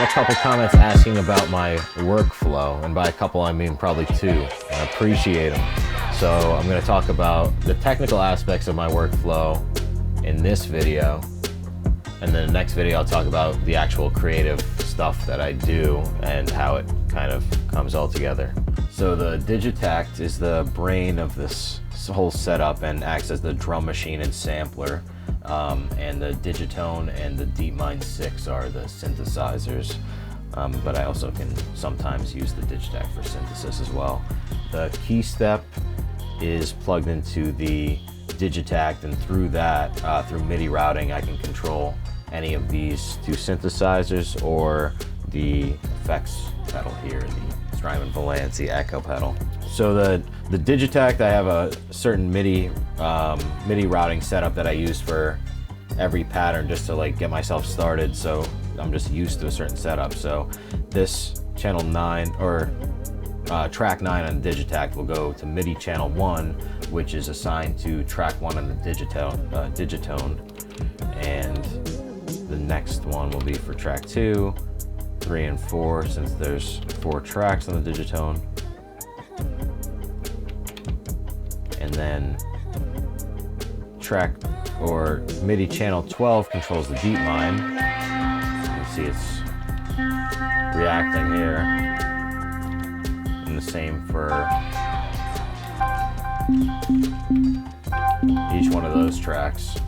got a couple comments asking about my workflow, and by a couple I mean probably two. I appreciate them. So I'm going to talk about the technical aspects of my workflow in this video, and then the next video I'll talk about the actual creative stuff that I do and how it kind of comes all together. So the Digitact is the brain of this whole setup and acts as the drum machine and sampler. And the Digitone and the DeepMind 6 are the synthesizers, but I also can sometimes use the Digitact for synthesis as well. The key step is plugged into the Digitact, and through that, through MIDI routing, I can control any of these two synthesizers or the effects pedal here, the Strymon Valancy echo pedal. So the Digitact, I have a certain MIDI routing setup that I use for every pattern just to like get myself started. So I'm just used to a certain setup. So this channel 9 or track 9 on the Digitact will go to MIDI channel 1, which is assigned to track 1 on the Digitone, and the next one will be for track 2, 3, and 4, since there's 4 tracks on the Digitone. And then track or MIDI channel 12 controls the DeepMind. You can see it's reacting here. And the same for each one of those tracks.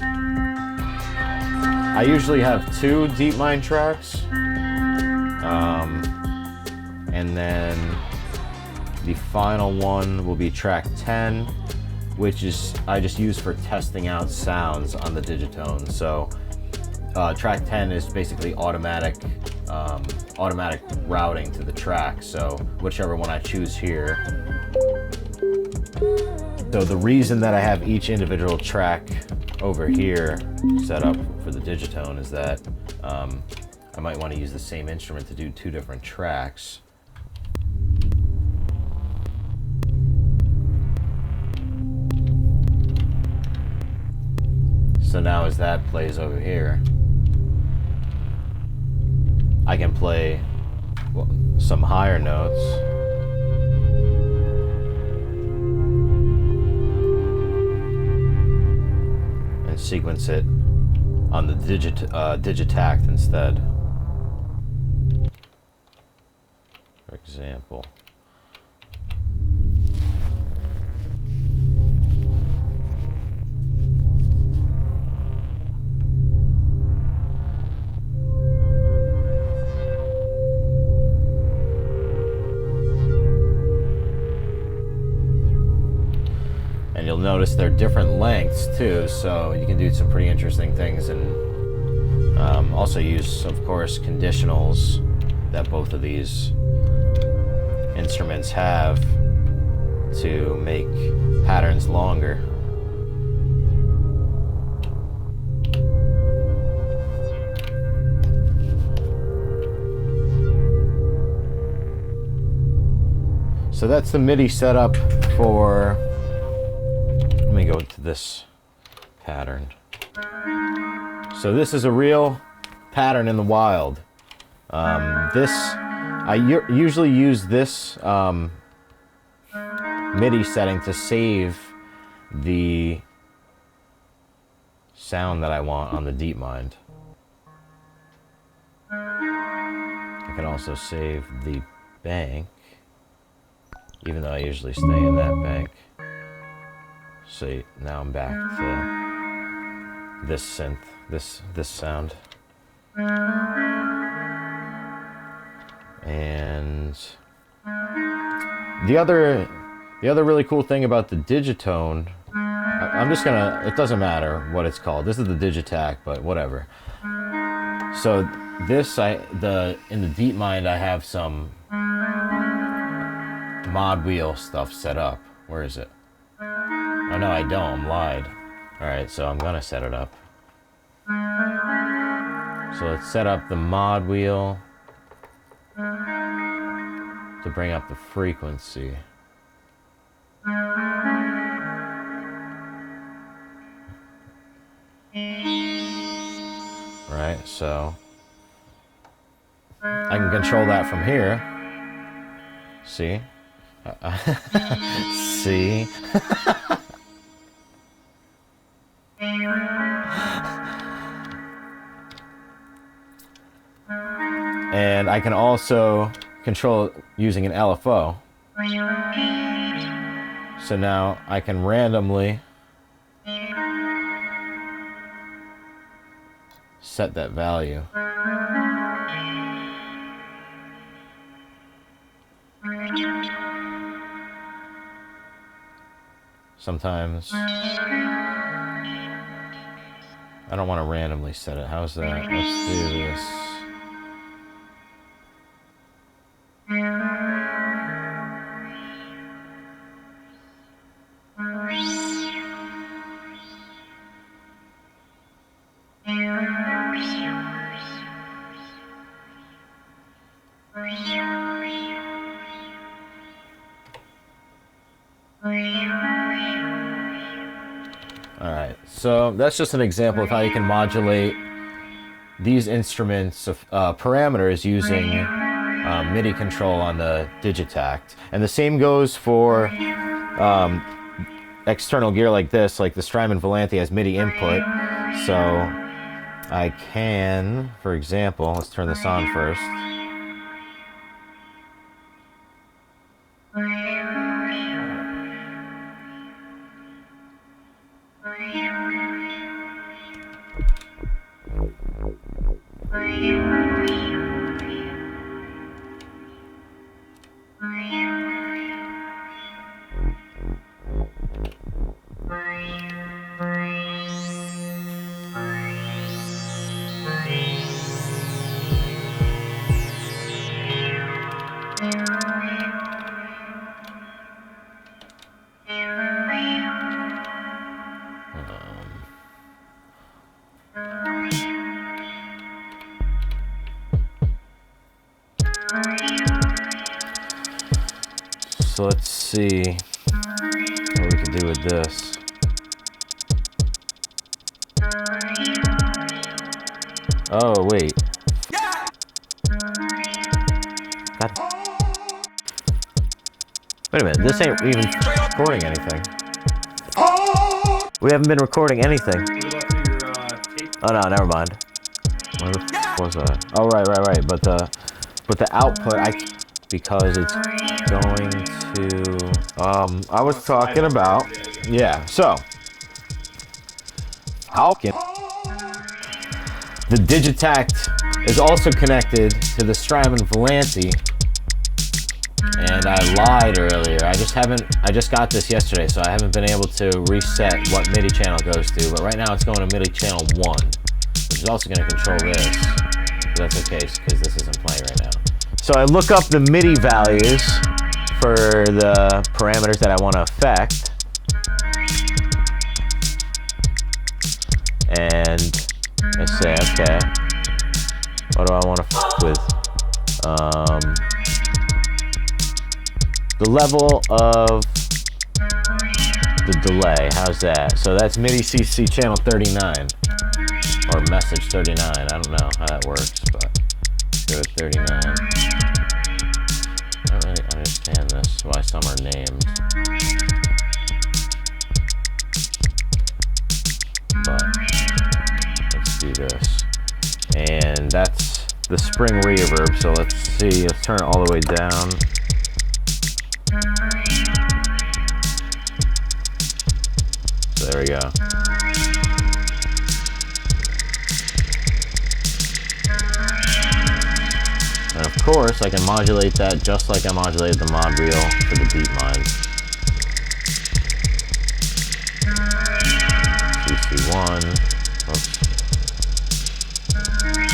I usually have 2 DeepMind tracks. And then the final one will be track 10, which is I just use for testing out sounds on the Digitone. So track 10 is basically automatic routing to the track. So whichever one I choose here. So the reason that I have each individual track over here set up for the Digitone is that I might want to use the same instrument to do 2 different tracks. So now as that plays over here, I can play some higher notes. And sequence it on the Digitact instead. For example. And you'll notice they're different lengths too, so you can do some pretty interesting things, and also use, of course, conditionals that both of these instruments have to make patterns longer. So that's the MIDI setup for, let me go to this pattern. So this is a real pattern in the wild. I usually use this MIDI setting to save the sound that I want on the DeepMind. I can also save the bank, even though I usually stay in that bank. So now I'm back to this synth, this sound. And the other really cool thing about the Digitone, I'm just gonna, it doesn't matter what it's called. This is the Digitact, but whatever. So this, in the DeepMind, I have some mod wheel stuff set up. Where is it? Oh no, I don't, I'm lied. Alright, so I'm gonna set it up. So let's set up the mod wheel to bring up the frequency. Right, so I can control that from here. See? See? And I can also control it using an LFO. So now I can randomly set that value. Sometimes I don't want to randomly set it. How's that? Let's do this. Alright, so that's just an example of how you can modulate these instruments of parameters using MIDI control on the Digitact. And the same goes for external gear like this, like the Strymon Volante has MIDI input. So I can, for example, let's turn this on first. So let's see what we can do with this. Oh, wait. God. Wait a minute, this ain't even recording anything. We haven't been recording anything. Oh no, never mind. What the f was that? Oh, right. But the output, because it's going to, I was talking about, yeah, so, how can, the Digitact is also connected to the Strymon Volante, and I lied earlier, I just got this yesterday, so I haven't been able to reset what MIDI channel goes to, but right now it's going to MIDI channel 1, which is also going to control this, but that's okay, because this isn't playing right now. So I look up the MIDI values for the parameters that I want to affect. And I say, okay, what do I want to f with? The level of the delay, how's that? So that's MIDI CC channel 39, or message 39, I don't know how that works, but go to 39. I don't really understand this, why some are named. But let's do this. And that's the spring reverb, so let's see, let's turn it all the way down. So there we go. And of course, I can modulate that just like I modulated the mod wheel for the beat mine. CC1. Oops.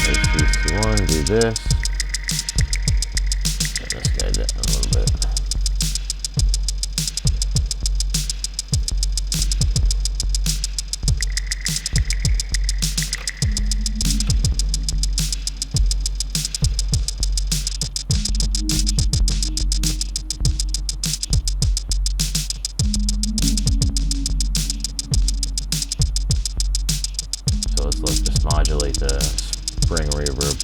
There's CC1, do this. Get this guy down a little bit. Let's just modulate the spring reverb.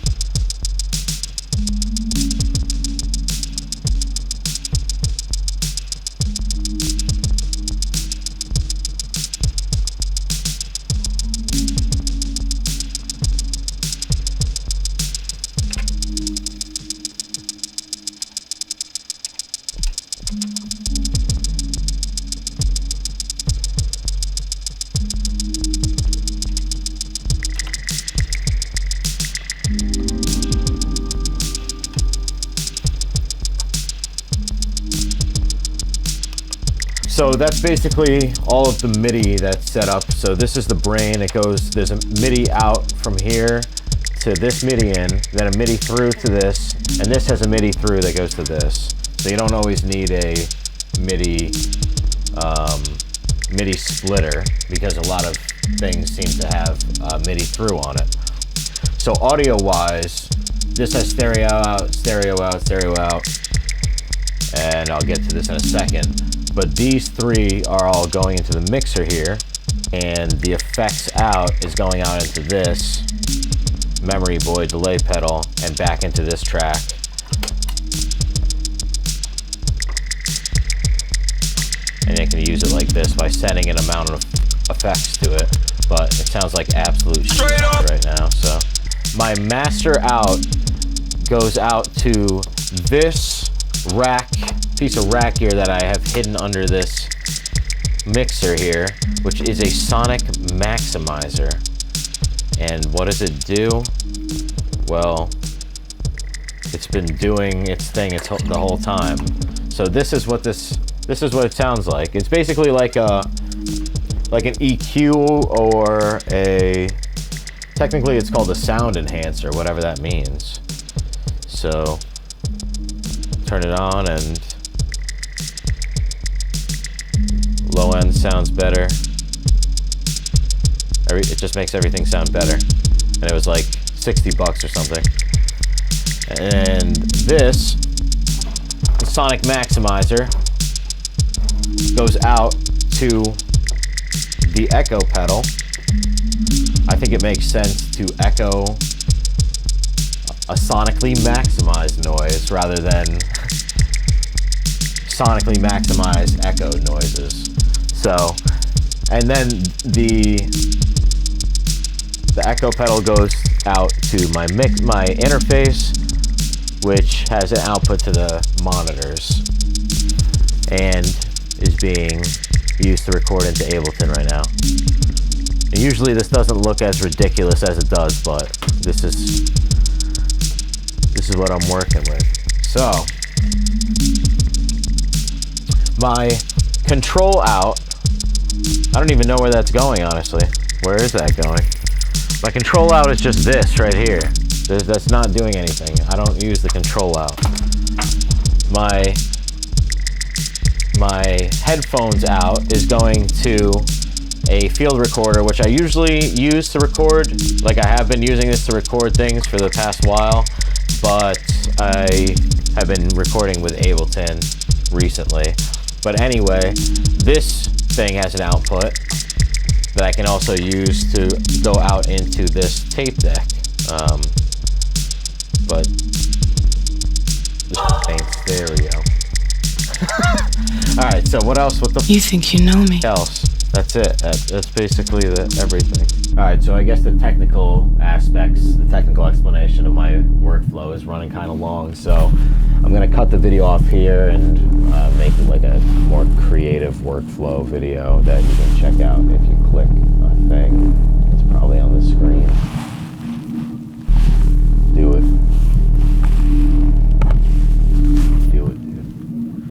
So that's basically all of the MIDI that's set up. So this is the brain. It goes, there's a MIDI out from here to this MIDI in, then a MIDI through to this, and this has a MIDI through that goes to this. So you don't always need a MIDI MIDI splitter, because a lot of things seem to have MIDI through on it. So audio-wise, this has stereo out, stereo out, stereo out, and I'll get to this in a second. But these three are all going into the mixer here, and the effects out is going out into this memory void delay pedal and back into this track. And you can use it like this by setting an amount of effects to it, but it sounds like absolute shit right now. So my master out goes out to this rack, piece of rack gear that I have hidden under this mixer here, which is a sonic maximizer. And what does it do? Well, it's been doing its thing the whole time. So this is what it sounds like. It's basically like an EQ, or technically it's called a sound enhancer, whatever that means. So turn it on, and low end sounds better. It just makes everything sound better. And it was like $60 or something. And this, the Sonic Maximizer, goes out to the echo pedal. I think it makes sense to echo a sonically maximized noise rather than sonically maximized echo noises. So, and then the echo pedal goes out to my interface, which has an output to the monitors and is being used to record into Ableton right now. And usually this doesn't look as ridiculous as it does, but this is what I'm working with. So my control out, I don't even know where that's going, honestly. Where is that going? My control out is just this right here. That's not doing anything. I don't use the control out. My headphones out is going to a field recorder, which I usually use to record. Like, I have been using this to record things for the past while, but I have been recording with Ableton recently. But anyway, this thing has an output that I can also use to go out into this tape deck. But this ain't stereo. All right, so what else? You think you know me? Else? That's it. That's basically everything. All right, so I guess the technical aspects, the technical explanation of my workflow is running kind of long, so I'm gonna cut the video off here and make it like a more creative workflow video that you can check out if you